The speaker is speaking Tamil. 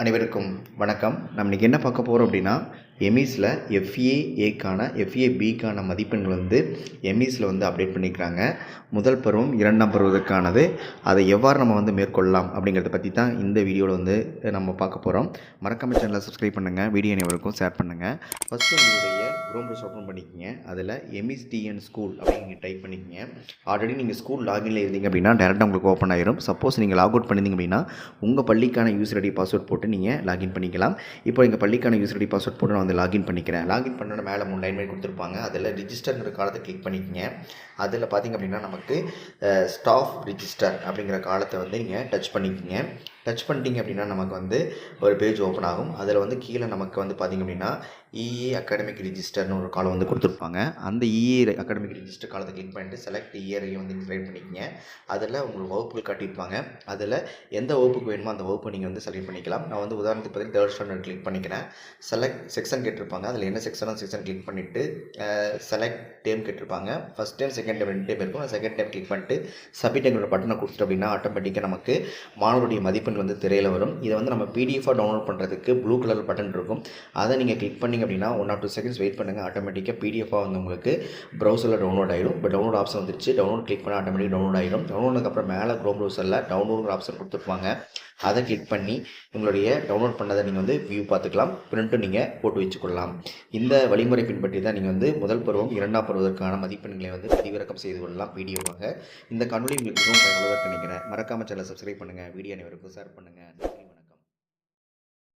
அனைவருக்கும் வணக்கம். நம்ம இன்றைக்கி என்ன பார்க்க போகிறோம் அப்படின்னா, எம்இஸில் எஃப்ஏஏக்கான எஃப்ஏபிக்கான மதிப்பெண்கள் எம்இஸில் அப்டேட் பண்ணியிருக்கிறாங்க. முதல் பருவம், இரண்டாம் பருவத்துக்கானது. அதை எவ்வாறு நம்ம மேற்கொள்ளலாம் அப்படிங்கிறத பற்றி தான் இந்த வீடியோவில் நம்ம பார்க்க போகிறோம். மறக்காம சேனலை சப்ஸ்கிரைப் பண்ணுங்கள், வீடியோ அனைவருக்கும் ஷேர் பண்ணுங்கள். ஃபஸ்ட்டு உங்களுடைய குரோம் ப்ரௌசர் ஓப்பன் பண்ணிக்கங்க. அதில் எம்இஸ்டிஎன் ஸ்கூல் அப்படின்னு டைப் பண்ணிக்கங்க. ஆல்ரெடி நீங்கள் ஸ்கூல் லாகின்ல இருந்தீங்க அப்படின்னா டேரெக்டாக உங்களுக்கு ஓப்பன் ஆயிரும். சப்போஸ் நீங்கள் லாக் அவுட் பண்ணிங்க அப்படின்னா உங்கள் பள்ளிக்கான யூசர் ஐடி பாஸ்வேர்ட் போட்டு நீங்கள் லாகின் பண்ணிக்கலாம். இப்போ எங்கள் பள்ளிக்கான யூசர் ஐடி பாஸ்வேர்ட் போட்டு நான் லாகின் பண்ணிக்கிறேன். லாகின் பண்ணோட மேலே 3 லைன் கொடுத்துருப்பாங்க. அதில் ரிஜிஸ்டர்ங்கிற காலத்தை கிளிக் பண்ணிக்கங்க. அதில் பார்த்திங்க அப்படின்னா நமக்கு ஸ்டாஃப் ரிஜிஸ்டர் அப்படிங்கிற காலத்தை நீங்கள் டச் பண்ணிக்கங்க. டச் பண்ணிட்டீங்க அப்படின்னா நமக்கு ஒரு பேஜ் ஓப்பன் ஆகும். அதில் கீழே நமக்கு பார்த்திங்க அப்படின்னா இஏ அகாடமிக் ரிஜிஸ்டர்னு ஒரு காலம் கொடுத்துருப்பாங்க. அந்த இஏ அகாடமிக் ரிஜிஸ்டர் காலத்தை கிளிக் பண்ணிட்டு செலக்ட் இயரையும் செலக்ட் பண்ணிக்கங்க. அதில் உங்களுக்கு வகுப்புகள் காட்டியிருப்பாங்க. அதில் எந்த வகுப்புக்கு வேணுமோ அந்த வகுப்பை நீங்கள் செலக்ட் பண்ணிக்கலாம். நான் உதாரணத்துக்கு பார்த்து 3rd ஸ்டாண்டர்ட் கிளிக் பண்ணிக்கிறேன். செலக்ட் செக்ஷன் கேட்டிருப்பாங்க. அதில் என்ன செக்ஷனோ செக்ஷன் கிளிக் பண்ணிவிட்டு செலக்ட் டேம் கேட்டிருப்பாங்க. First time second time 2 time இருக்கும். செகண்ட் டைம் கிளிக் பண்ணிட்டு சப்மிட்ங்கிற பட்டனை கொடுத்துட்டு அப்படின்னா ஆட்டோமேட்டிக்காக நமக்கு மாணவருடைய மதிப்பெண் திரையில் வரும். இதை நம்ம பிடிஎஃபாக டவுன்லோட் பண்ணுறதுக்கு ப்ளூ கலர் பட்டன் இருக்கும். அதை நீங்கள் கிளிக் பண்ணிங்க அப்படின்னா 1 or 2 செகண்ட்ஸ் வெயிட் பண்ணுங்கள். ஆட்டோமேட்டிக்காக பிடிஎஃபாக உங்களுக்கு ப்ரௌசரில் டவுன்லோட் ஆகிடும். இப்போ டவுன்லோட் ஆப்ஷன் வந்துருச்சு. டவுன்லோட் கிளிக் பண்ணால் ஆட்டோமேட்டிக் டவுன்லோட் ஆகிடும். டவுன்லோடுக்கப்புறம் மேலே க்ரோம் ப்ரௌசரில் டவுன்லோடுங்கிற ஆப்ஷன் கொடுத்துருப்பாங்க. அதை கிளிக் பண்ணி உங்களுடைய டவுன்லோட் பண்ணதை நீங்கள் வியூ பார்த்துக்கலாம். பிரிண்ட்டும் நீங்கள் போட்டு வச்சுக்கொள்ளலாம். இந்த வழிமுறை பின்பற்றி தான் நீங்கள் முதல் பருவம், இரண்டாம் பருவதற்கான மதிப்பெண்களை பதிவிறக்கம் செய்து கொள்ளலாம் பிடிஎஃபாக. இந்த காணொலி உங்களுக்கு மிகவும் பயனுள்ளதாக நினைக்கிறேன். மறக்காமல் சேனலை சப்ஸ்கிரைப் பண்ணுங்கள், வீடியோ அனைவருக்கும் ஷேர் பண்ணுங்கள்.